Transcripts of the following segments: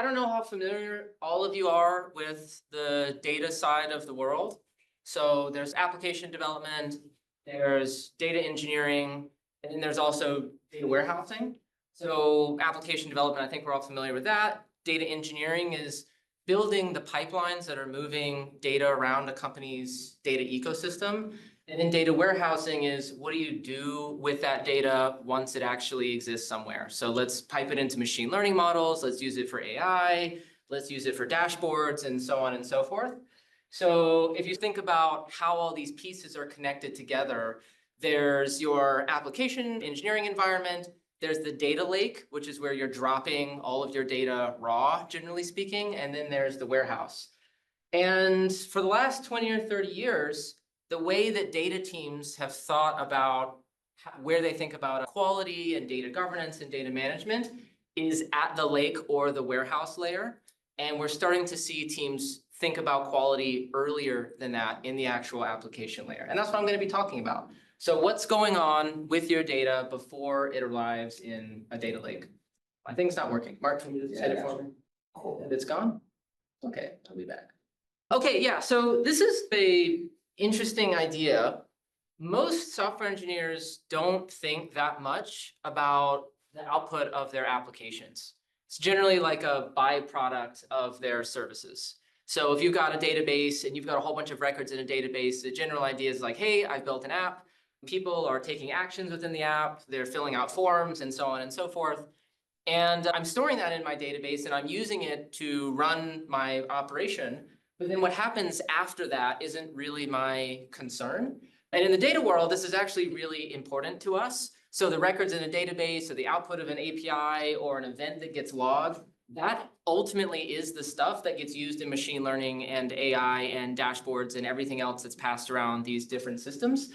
I don't know how familiar all of you are with the data side of the world. So there's application development, there's data engineering, and then there's also data warehousing. So application development, I think we're all familiar with that. Data engineering is building the pipelines that are moving data around a company's data ecosystem. And then data warehousing is what do you do with that data once it actually exists somewhere? So let's pipe it into machine learning models. Let's use it for AI. Let's use it for dashboards and so on and so forth. So if you think about how all these pieces are connected together, there's your application engineering environment. There's the data lake, which is where you're dropping all of your data raw, generally speaking. And then there's the warehouse. And for the last 20 or 30 years, the way that data teams have thought about where they think about quality and data governance and data management is at the lake or the warehouse layer. And we're starting to see teams think about quality earlier than that in the actual application layer. And that's what I'm going to be talking about. So what's going on with your data before it arrives in a data lake? My thing's not working. Mark, can you just hit it for me? Oh, it's gone? Okay, I'll be back. Okay, yeah, so this is a interesting idea. Most software engineers don't think that much about the output of their applications. It's generally like a byproduct of their services. So if you've got a database and you've got a whole bunch of records in a database, the general idea is like, hey, I've built an app. People are taking actions within the app. They're filling out forms and so on and so forth. And I'm storing that in my database and I'm using it to run my operation. But then what happens after that isn't really my concern. And in the data world, this is actually really important to us. So the records in a database or the output of an API or an event that gets logged, that ultimately is the stuff that gets used in machine learning and AI and dashboards and everything else that's passed around these different systems.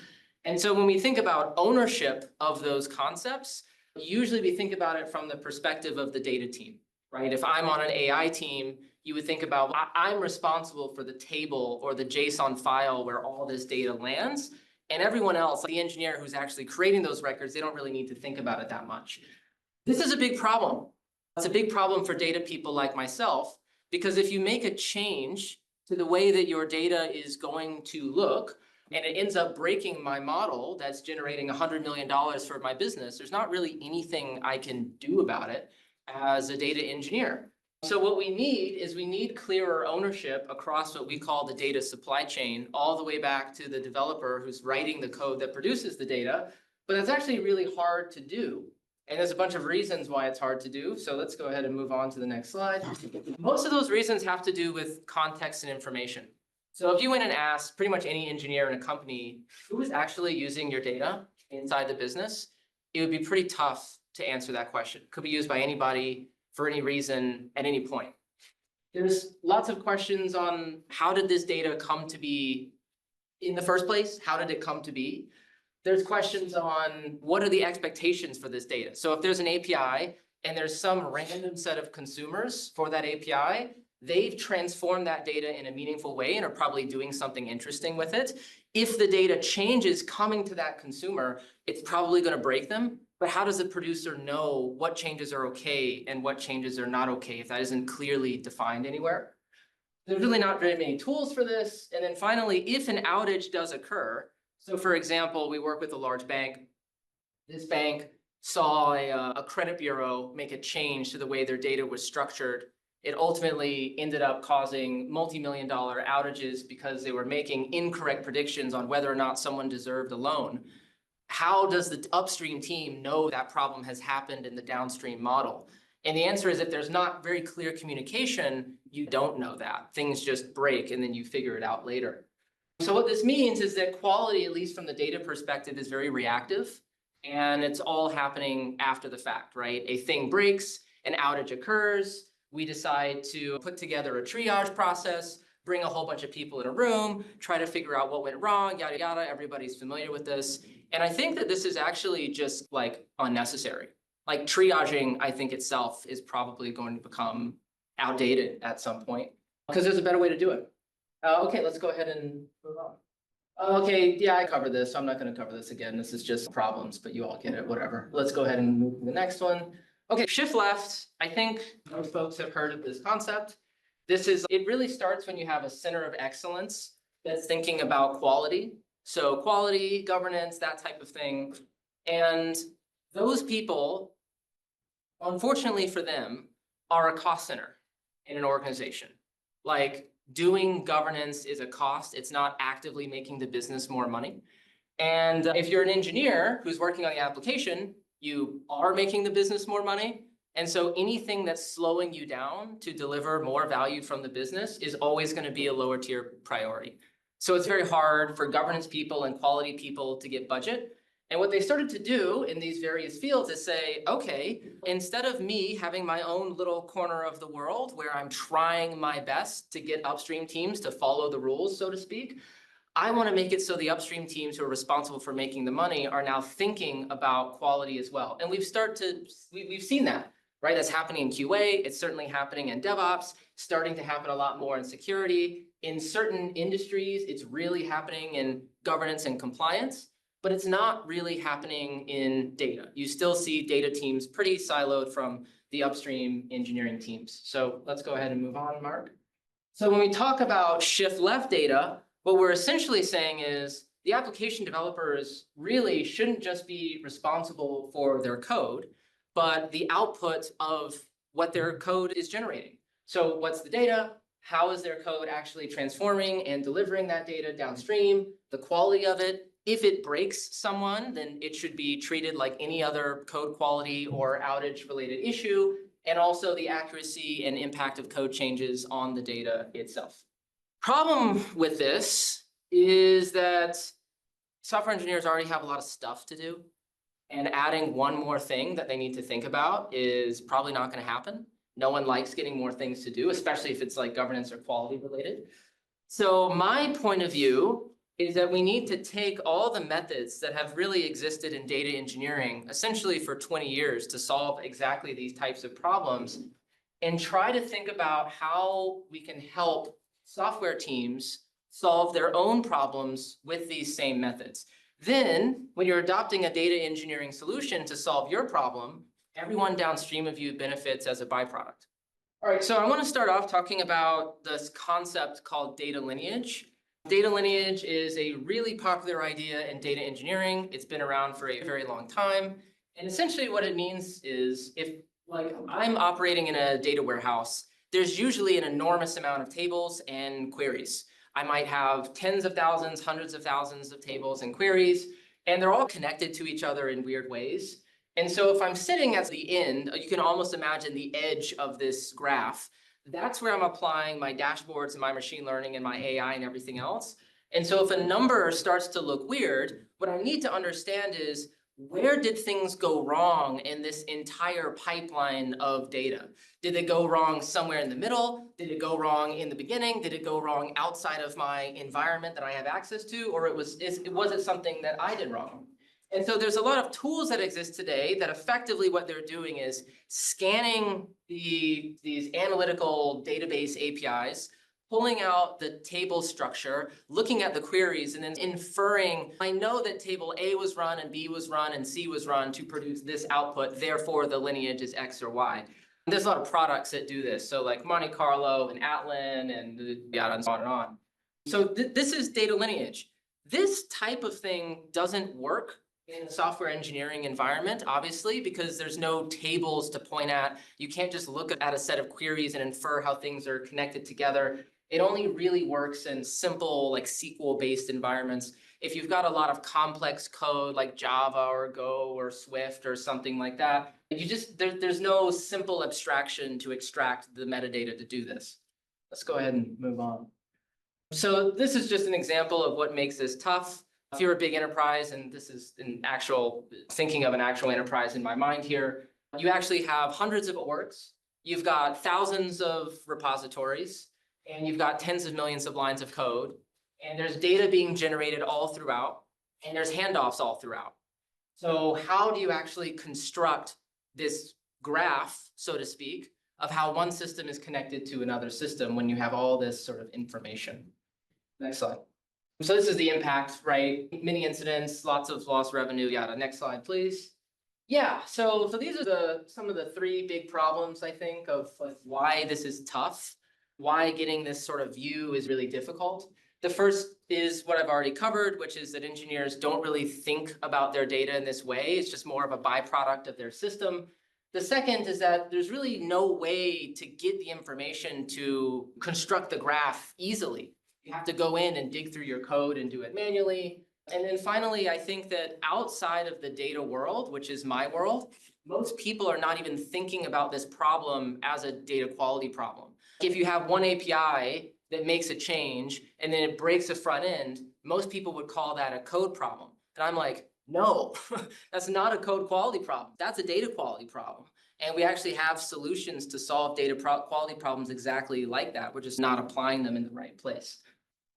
And so when we think about ownership of those concepts, usually we think about it from the perspective of the data team, right? If I'm on an AI team, you would think about, I'm responsible for the table or the JSON file where all this data lands. And everyone else, the engineer who's actually creating those records, they don't really need to think about it that much. This is a big problem. It's a big problem for data people like myself, because if you make a change to the way that your data is going to look, and it ends up breaking my model that's generating $100 million for my business, there's not really anything I can do about it as a data engineer. So what we need is we need clearer ownership across what we call the data supply chain, all the way back to the developer who's writing the code that produces the data. But it's actually really hard to do. And there's a bunch of reasons why it's hard to do. So let's go ahead and move on to the next slide. Most of those reasons have to do with context and information. So if you went and asked pretty much any engineer in a company who is actually using your data inside the business, it would be pretty tough to answer that question. It could be used by anybody for any reason at any point. There's lots of questions on how did this data come to be in the first place? How did it come to be? There's questions on what are the expectations for this data? So if there's an API and there's some random set of consumers for that API, they've transformed that data in a meaningful way and are probably doing something interesting with it. If the data changes coming to that consumer, it's probably going to break them. But how does the producer know what changes are okay and what changes are not okay if that isn't clearly defined anywhere? There's really not very many tools for this. And then finally, if an outage does occur, so for example, we work with a large bank. This bank saw a credit bureau make a change to the way their data was structured. It ultimately ended up causing multi-million-dollar outages because they were making incorrect predictions on whether or not someone deserved a loan. How does the upstream team know that problem has happened in the downstream model? And the answer is if there's not very clear communication, you don't know that. Things just break and then you figure it out later. So what this means is that quality, at least from the data perspective, is very reactive. And it's all happening after the fact, right? A thing breaks, an outage occurs. We decide to put together a triage process, bring a whole bunch of people in a room, try to figure out what went wrong, yada, yada. Everybody's familiar with this. And I think that this is actually just like unnecessary. Like triaging, I think itself is probably going to become outdated at some point because there's a better way to do it. Okay, let's go ahead and move on. Okay, yeah, I covered this. So I'm not going to cover this again. This is just problems, but you all get it, whatever. Let's go ahead and move to the next one. Okay, shift left. I think most folks have heard of this concept. It really starts when you have a center of excellence that's thinking about quality. So quality, governance, that type of thing. And those people, unfortunately for them, are a cost center in an organization. Like doing governance is a cost. It's not actively making the business more money. And if you're an engineer who's working on the application, you are making the business more money. And so anything that's slowing you down to deliver more value from the business is always going to be a lower tier priority. So it's very hard for governance people and quality people to get budget. And what they started to do in these various fields is say, okay, instead of me having my own little corner of the world where I'm trying my best to get upstream teams to follow the rules, so to speak, I want to make it so the upstream teams who are responsible for making the money are now thinking about quality as well. And we've seen that, right? That's happening in QA. It's certainly happening in DevOps, starting to happen a lot more in security. In certain industries, it's really happening in governance and compliance, but it's not really happening in data. You still see data teams pretty siloed from the upstream engineering teams. So let's go ahead and move on, Mark. So when we talk about shift left data, what we're essentially saying is the application developers really shouldn't just be responsible for their code, but the output of what their code is generating. So what's the data? How is their code actually transforming and delivering that data downstream? The quality of it. If it breaks someone, then it should be treated like any other code quality or outage related issue, and also the accuracy and impact of code changes on the data itself. Problem with this is that software engineers already have a lot of stuff to do, and adding one more thing that they need to think about is probably not going to happen. No one likes getting more things to do, especially if it's like governance or quality related. So my point of view is that we need to take all the methods that have really existed in data engineering, essentially for 20 years, to solve exactly these types of problems, and try to think about how we can help software teams solve their own problems with these same methods. Then, when you're adopting a data engineering solution to solve your problem, everyone downstream of you benefits as a byproduct. All right, so I want to start off talking about this concept called data lineage. Data lineage is a really popular idea in data engineering. It's been around for a very long time. And essentially what it means is if like I'm operating in a data warehouse, there's usually an enormous amount of tables and queries. I might have tens of thousands, hundreds of thousands of tables and queries, and they're all connected to each other in weird ways. And so if I'm sitting at the end, you can almost imagine the edge of this graph. That's where I'm applying my dashboards and my machine learning and my AI and everything else. And so if a number starts to look weird, what I need to understand is, where did things go wrong in this entire pipeline of data? Did it go wrong somewhere in the middle? Did it go wrong in the beginning? Did it go wrong outside of my environment that I have access to? Or was it something that I did wrong? And so there's a lot of tools that exist today that effectively what they're doing is scanning these analytical database APIs, pulling out the table structure, looking at the queries, and then inferring, I know that table A was run and B was run and C was run to produce this output, therefore the lineage is X or Y. And there's a lot of products that do this. So like Monte Carlo and Atlin and yada and so on and on. So this is data lineage. This type of thing doesn't work in the software engineering environment, obviously, because there's no tables to point at. You can't just look at a set of queries and infer how things are connected together. It only really works in simple, like SQL-based environments. If you've got a lot of complex code like Java or Go or Swift or something like that, there's no simple abstraction to extract the metadata to do this. Let's go ahead and move on. So this is just an example of what makes this tough. If you're a big enterprise, and this is thinking of an actual enterprise in my mind here, you actually have hundreds of orgs, you've got thousands of repositories, and you've got tens of millions of lines of code, and there's data being generated all throughout, and there's handoffs all throughout. So how do you actually construct this graph, so to speak, of how one system is connected to another system when you have all this sort of information? Next slide. So this is the impact, right? Many incidents, lots of lost revenue, yada. Next slide, please. Yeah, so these are some of the three big problems, I think, of like why this is tough, why getting this sort of view is really difficult. The first is what I've already covered, which is that engineers don't really think about their data in this way. It's just more of a byproduct of their system. The second is that there's really no way to get the information to construct the graph easily. You have to go in and dig through your code and do it manually. And then finally, I think that outside of the data world, which is my world, most people are not even thinking about this problem as a data quality problem. If you have one API that makes a change and then it breaks a front end, most people would call that a code problem. And I'm like, no, that's not a code quality problem. That's a data quality problem. And we actually have solutions to solve data quality problems exactly like that. We're just not applying them in the right place.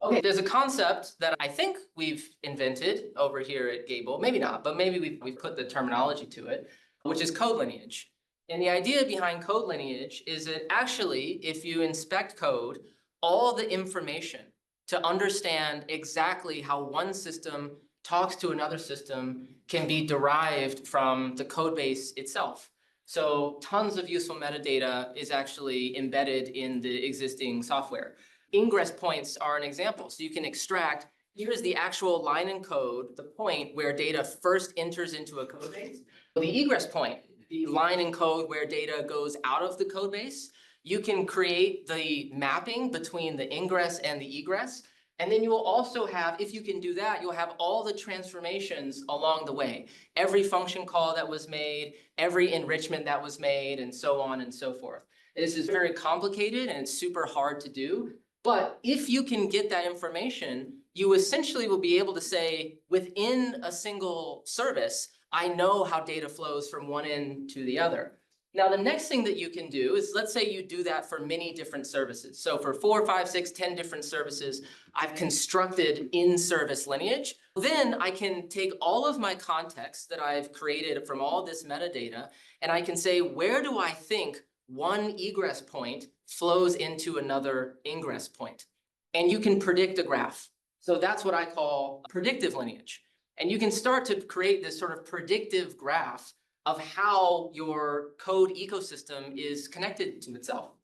Okay, there's a concept that I think we've invented over here at Gable, maybe not, but maybe we've put the terminology to it, which is code lineage. And the idea behind code lineage is that actually, if you inspect code, all the information to understand exactly how one system talks to another system can be derived from the code base itself. So tons of useful metadata is actually embedded in the existing software. Ingress points are an example. So you can extract, here's the actual line in code, the point where data first enters into a code base. The egress point, the line in code where data goes out of the code base. You can create the mapping between the ingress and the egress. And then you will also have, if you can do that, you'll have all the transformations along the way. Every function call that was made, every enrichment that was made, and so on and so forth. This is very complicated and it's super hard to do. But if you can get that information, you essentially will be able to say, within a single service, I know how data flows from one end to the other. Now, the next thing that you can do is, let's say you do that for many different services. So for 4, 5, 6, 10 different services, I've constructed in-service lineage. Then I can take all of my context that I've created from all this metadata, and I can say, where do I think one egress point flows into another ingress point? And you can predict a graph. So that's what I call predictive lineage. And you can start to create this sort of predictive graph of how your code ecosystem is connected to itself.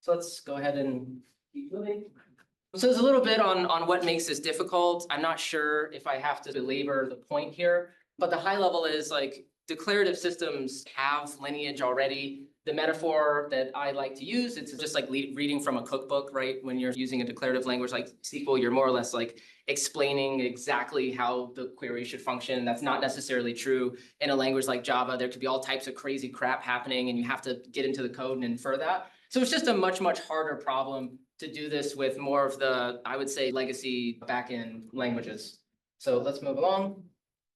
So let's go ahead and keep moving. So there's a little bit on what makes this difficult. I'm not sure if I have to belabor the point here, but the high level is like declarative systems have lineage already. The metaphor that I like to use, it's just like reading from a cookbook, right? When you're using a declarative language like SQL, you're more or less like explaining exactly how the query should function. That's not necessarily true in a language like Java. There could be all types of crazy crap happening and you have to get into the code and infer that. So it's just a much, much harder problem to do this with more of the, I would say, legacy backend languages. So let's move along.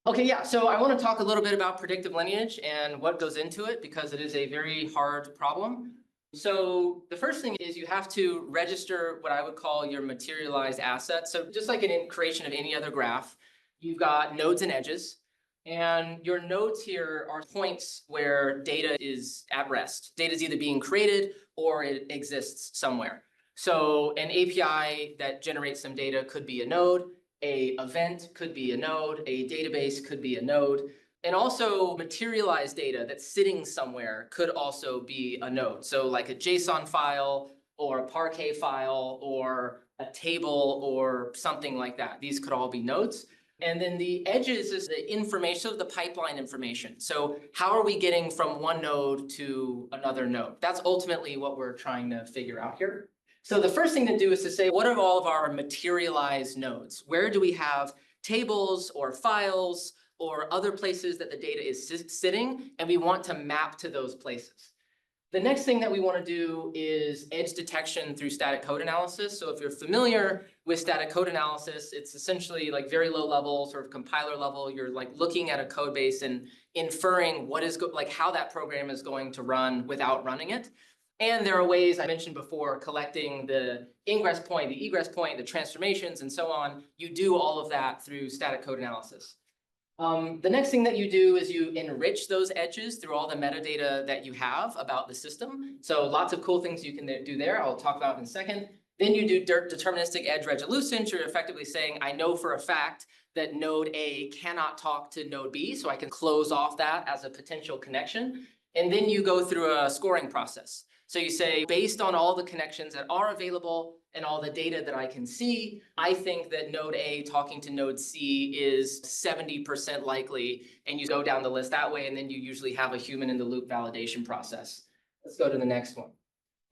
Okay, yeah, so I want to talk a little bit about predictive lineage and what goes into it because it is a very hard problem. So the first thing is you have to register what I would call your materialized assets. So just like in creation of any other graph, you've got nodes and edges. And your nodes here are points where data is at rest. Data is either being created or it exists somewhere. So an API that generates some data could be a node. An event could be a node, a database could be a node, and also materialized data that's sitting somewhere could also be a node. So like a JSON file or a Parquet file or a table or something like that. These could all be nodes. And then the edges is the information of the pipeline information. So how are we getting from one node to another node? That's ultimately what we're trying to figure out here. So the first thing to do is to say, what are all of our materialized nodes? Where do we have tables or files or other places that the data is sitting? And we want to map to those places. The next thing that we want to do is edge detection through static code analysis. So if you're familiar with static code analysis, it's essentially like very low level, sort of compiler level. You're like looking at a code base and inferring what is like how that program is going to run without running it. And there are ways I mentioned before, collecting the ingress point, the egress point, the transformations, and so on. You do all of that through static code analysis. The next thing that you do is you enrich those edges through all the metadata that you have about the system. So lots of cool things you can do there. I'll talk about in a second. Then you do deterministic edge resolution. You're effectively saying, I know for a fact that node A cannot talk to node B, so I can close off that as a potential connection. And then you go through a scoring process. So you say, based on all the connections that are available and all the data that I can see, I think that node A talking to node C is 70% likely, and you go down the list that way, and then you usually have a human in the loop validation process. Let's go to the next one.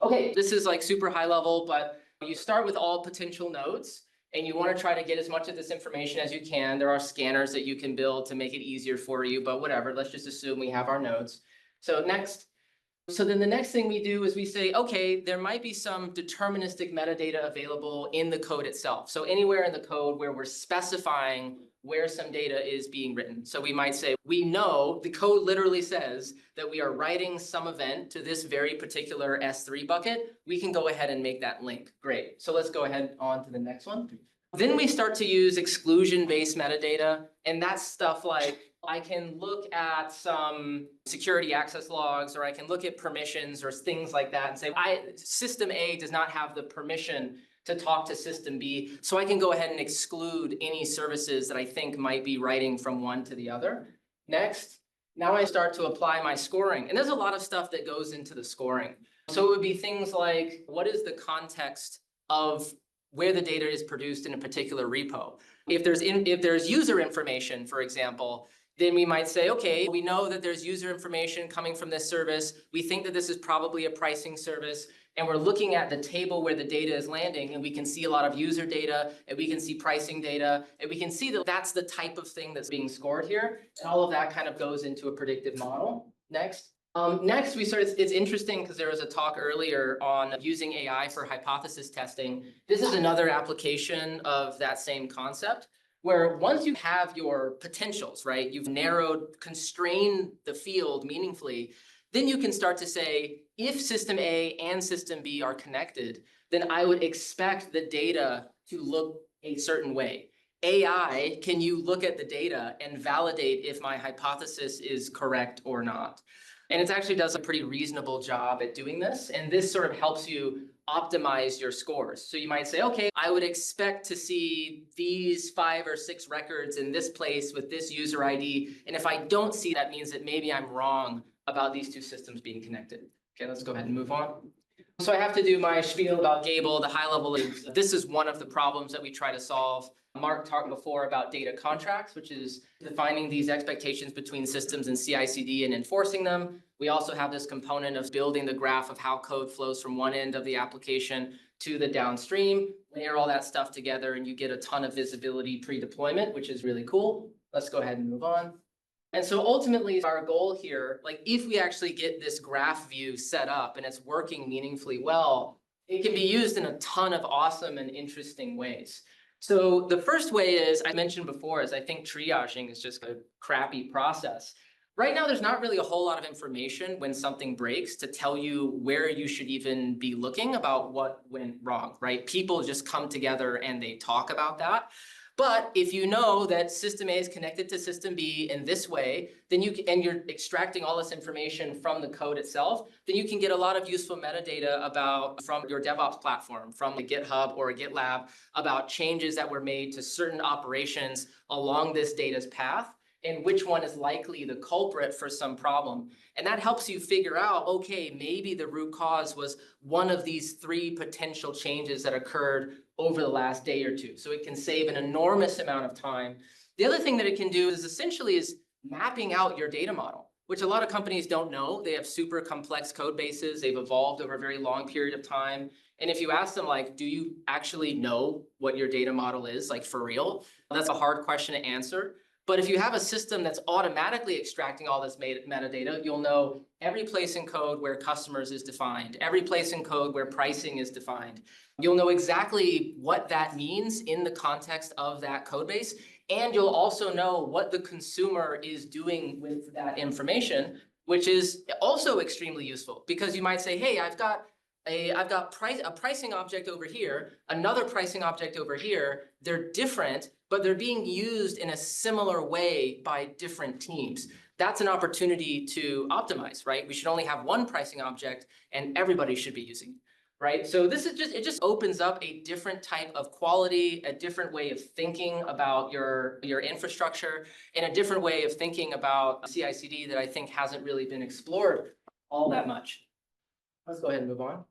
Okay, this is like super high level, but you start with all potential nodes, and you want to try to get as much of this information as you can. There are scanners that you can build to make it easier for you, but whatever, let's just assume we have our nodes. So then the next thing we do is we say, okay, there might be some deterministic metadata available in the code itself. So anywhere in the code where we're specifying where some data is being written. So we might say, we know the code literally says that we are writing some event to this very particular S3 bucket. We can go ahead and make that link. Great. So let's go ahead on to the next one. Then we start to use exclusion-based metadata, and that's stuff like, I can look at some security access logs, or I can look at permissions or things like that and say, system A does not have the permission to talk to system B, so I can go ahead and exclude any services that I think might be writing from one to the other. Next, now I start to apply my scoring, and there's a lot of stuff that goes into the scoring. So it would be things like, what is the context of where the data is produced in a particular repo? If there's user information, for example, then we might say, okay, we know that there's user information coming from this service. We think that this is probably a pricing service, and we're looking at the table where the data is landing, and we can see a lot of user data, and we can see pricing data, and we can see that that's the type of thing that's being scored here. And all of that kind of goes into a predictive model. Next. Next, it's interesting because there was a talk earlier on using AI for hypothesis testing. This is another application of that same concept, where once you have your potentials, right, you've constrained the field meaningfully, then you can start to say, if system A and system B are connected, then I would expect the data to look a certain way. AI, can you look at the data and validate if my hypothesis is correct or not? And it actually does a pretty reasonable job at doing this. And this sort of helps you optimize your scores. So you might say, okay, I would expect to see these 5 or 6 records in this place with this user ID. And if I don't see that, means that maybe I'm wrong about these two systems being connected. Okay, let's go ahead and move on. So I have to do my spiel about Gable. The high level is, this is one of the problems that we try to solve. Mark talked before about data contracts, which is defining these expectations between systems and CI/CD and enforcing them. We also have this component of building the graph of how code flows from one end of the application to the downstream. Layer all that stuff together and you get a ton of visibility pre-deployment, which is really cool. Let's go ahead and move on. And so ultimately our goal here, like if we actually get this graph view set up and it's working meaningfully well, it can be used in a ton of awesome and interesting ways. So the first way is, I mentioned before, is I think triaging is just a crappy process. Right now, there's not really a whole lot of information when something breaks to tell you where you should even be looking about what went wrong, right? People just come together and they talk about that. But if you know that system A is connected to system B in this way, then and you're extracting all this information from the code itself, then you can get a lot of useful metadata from your DevOps platform, from a GitHub or a GitLab, about changes that were made to certain operations along this data's path, and which one is likely the culprit for some problem. And that helps you figure out, okay, maybe the root cause was one of these 3 potential changes that occurred over the last day or 2. So it can save an enormous amount of time. The other thing that it can do is essentially mapping out your data model, which a lot of companies don't know. They have super complex code bases. They've evolved over a very long period of time. And if you ask them, like, do you actually know what your data model is, like for real? That's a hard question to answer. But if you have a system that's automatically extracting all this metadata, you'll know every place in code where customers is defined, every place in code where pricing is defined. You'll know exactly what that means in the context of that code base. And you'll also know what the consumer is doing with that information, which is also extremely useful, because you might say, hey, I've got a pricing object over here, another pricing object over here. They're different, but they're being used in a similar way by different teams. That's an opportunity to optimize, right? We should only have one pricing object and everybody should be using it, right? So this is just, it just opens up a different type of quality, a different way of thinking about your infrastructure, and a different way of thinking about CI/CD that I think hasn't really been explored all that much. Let's go ahead and move on.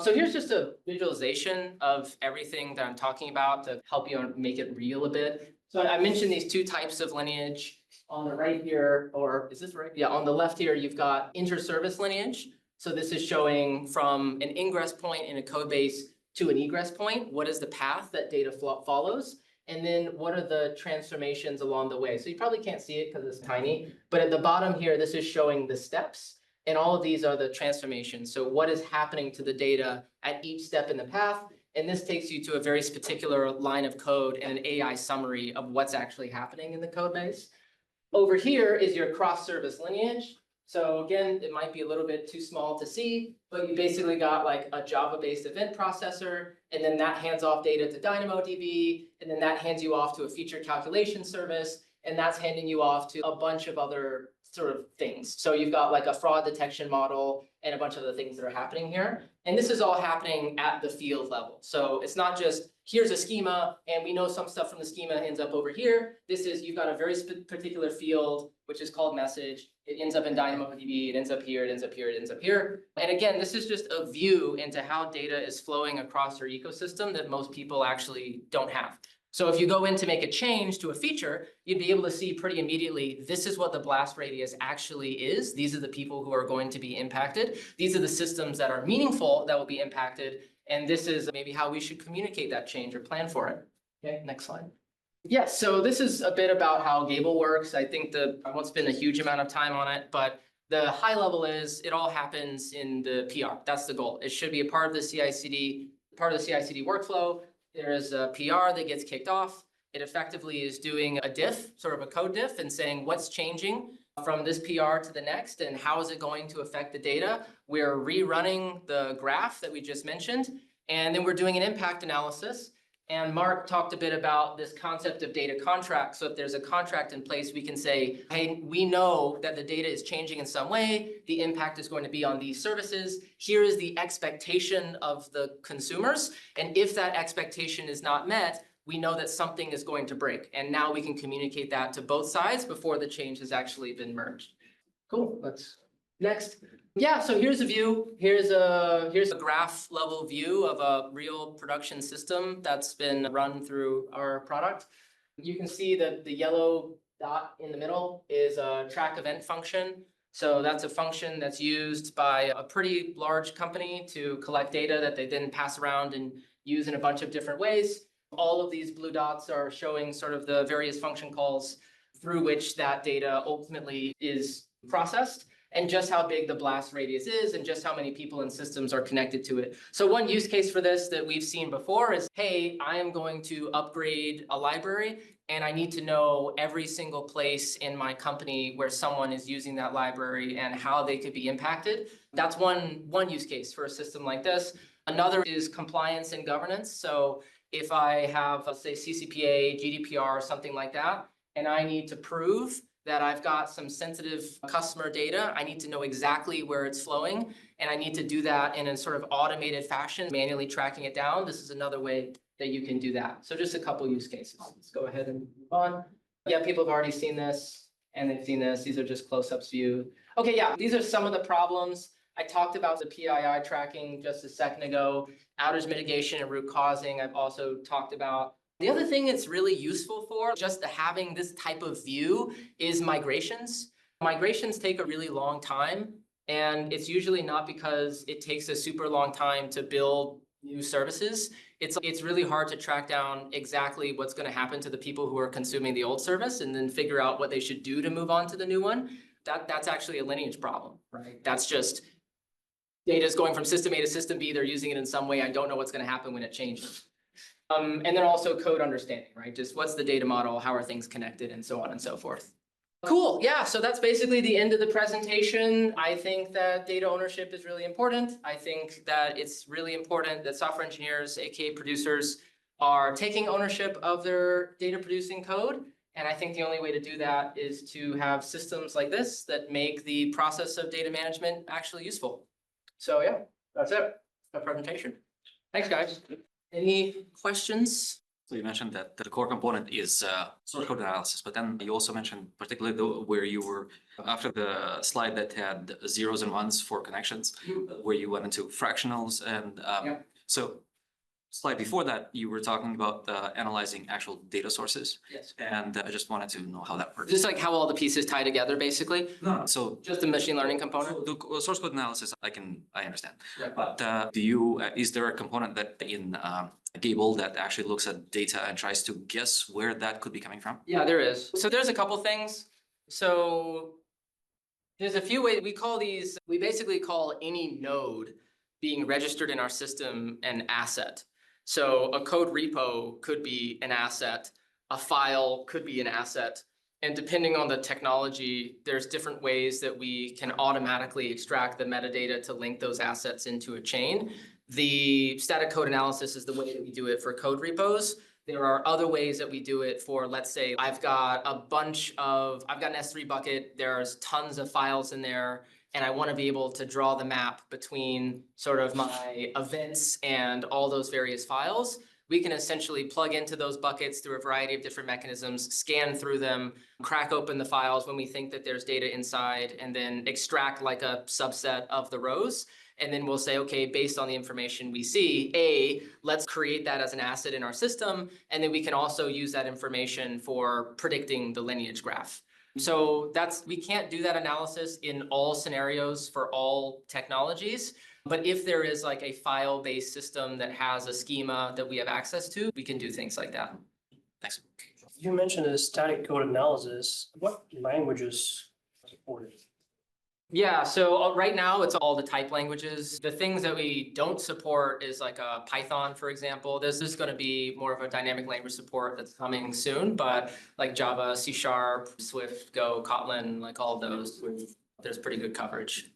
So here's just a visualization of everything that I'm talking about to help you make it real a bit. So I mentioned these two types of lineage. On the right here, or is this right? Yeah, on the left here, you've got inter-service lineage. So this is showing from an ingress point in a code base to an egress point. What is the path that data follows? And then what are the transformations along the way? So you probably can't see it because it's tiny, but at the bottom here, this is showing the steps. And all of these are the transformations. So what is happening to the data at each step in the path? And this takes you to a very particular line of code and an AI summary of what's actually happening in the code base. Over here is your cross-service lineage. So again, it might be a little bit too small to see, but you basically got like a Java-based event processor, and then that hands off data to DynamoDB, and then that hands you off to a feature calculation service, and that's handing you off to a bunch of other sort of things. So you've got like a fraud detection model and a bunch of the things that are happening here. And this is all happening at the field level. So it's not just, here's a schema, and we know some stuff from the schema ends up over here. This is, you've got a very particular field, which is called message. It ends up in DynamoDB, it ends up here, it ends up here, it ends up here. And again, this is just a view into how data is flowing across your ecosystem that most people actually don't have. So if you go in to make a change to a feature, you'd be able to see pretty immediately, this is what the blast radius actually is. These are the people who are going to be impacted. These are the systems that are meaningful that will be impacted. And this is maybe how we should communicate that change or plan for it. Okay, next slide. Yes, so this is a bit about how Gable works. I think I won't spend a huge amount of time on it, but the high level is it all happens in the PR. That's the goal. It should be a part of the CI/CD workflow. There is a PR that gets kicked off. It effectively is doing a diff, sort of a code diff, and saying what's changing from this PR to the next and how is it going to affect the data. We're rerunning the graph that we just mentioned, and then we're doing an impact analysis. And Mark talked a bit about this concept of data contract. So if there's a contract in place, we can say, hey, we know that the data is changing in some way. The impact is going to be on these services. Here is the expectation of the consumers. And if that expectation is not met, we know that something is going to break. And now we can communicate that to both sides before the change has actually been merged. Cool, let's next. Yeah, so here's a view. Here's a graph level view of a real production system that's been run through our product. You can see that the yellow dot in the middle is a track event function. So that's a function that's used by a pretty large company to collect data that they then pass around and use in a bunch of different ways. All of these blue dots are showing sort of the various function calls through which that data ultimately is processed, and just how big the blast radius is and just how many people and systems are connected to it. So one use case for this that we've seen before is, hey, I am going to upgrade a library and I need to know every single place in my company where someone is using that library and how they could be impacted. That's one use case for a system like this. Another is compliance and governance. So if I have, let's say, CCPA, GDPR, something like that, and I need to prove that I've got some sensitive customer data, I need to know exactly where it's flowing, and I need to do that in a sort of automated fashion, manually tracking it down. This is another way that you can do that. So just a couple use cases. Let's go ahead and move on. Yeah, people have already seen this, and they've seen this. These are just close-ups view. Okay, yeah, these are some of the problems. I talked about the PII tracking just a second ago. Outage mitigation and root causing, I've also talked about. The other thing it's really useful for, just having this type of view, is migrations. Migrations take a really long time, and it's usually not because it takes a super long time to build new services. It's really hard to track down exactly what's going to happen to the people who are consuming the old service and then figure out what they should do to move on to the new one. That's actually a lineage problem, right? That's just data is going from system A to system B. They're using it in some way. I don't know what's going to happen when it changes. And then also code understanding, right? Just what's the data model? How are things connected? And so on and so forth. Cool. Yeah, so that's basically the end of the presentation. I think that data ownership is really important. I think that it's really important that software engineers, aka producers, are taking ownership of their data producing code. And I think the only way to do that is to have systems like this that make the process of data management actually useful. So yeah, that's it. a presentation. Thanks, guys. Any questions? So you mentioned that the core component is source code analysis, but then you also mentioned particularly where you were after the slide that had zeros and ones for connections, where you went into fractionals and so slide before that you were talking about analyzing actual data sources. Yes. And I just wanted to know how that works. Just like how all the pieces tie together, basically. No, so Just the machine learning component. the source code analysis I understand, Yeah. but is there a component that in Gable that actually looks at data and tries to guess where that could be coming from? Yeah, there is. So there's a couple things. So there's a few ways we basically call any node being registered in our system an asset. So a code repo could be an asset, a file could be an asset. And depending on the technology, there's different ways that we can automatically extract the metadata to link those assets into a chain. The static code analysis is the way that we do it for code repos. There are other ways that we do it for, let's say, I've got an S3 bucket, there's tons of files in there, and I want to be able to draw the map between sort of my events and all those various files. We can essentially plug into those buckets through a variety of different mechanisms, scan through them, crack open the files when we think that there's data inside, and then extract like a subset of the rows. And then we'll say, okay, based on the information we see, let's create that as an asset in our system. And then we can also use that information for predicting the lineage graph. So we can't do that analysis in all scenarios for all technologies. But if there is like a file-based system that has a schema that we have access to, we can do things like that. Thanks. You mentioned a static code analysis. What languages are supported? Yeah, so right now it's all the type languages. The things that we don't support is like a Python, for example. This is going to be more of a dynamic language support that's coming soon, but like Java, C#, Swift, Go, Kotlin, like all of those, there's pretty good coverage.